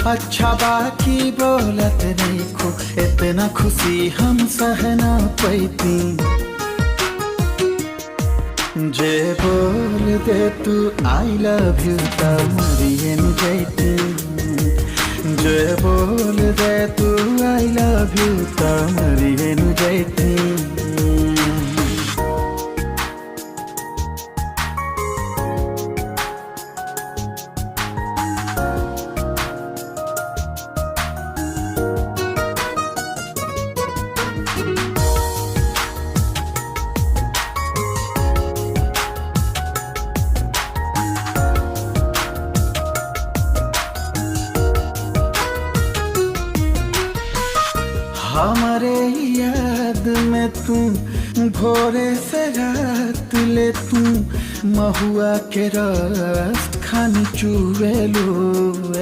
अच्छा बाकी बोलत नहीं खो, इतना खुशी हम सहना पैती। जे बोल दे तू आई लव यू त मरियन जैती। जे बोल दे तू आई लव यू त मरियन जैती। हमारे याद में तू भोरे से रात ले तू महुआ के रस खानी चुवेलो।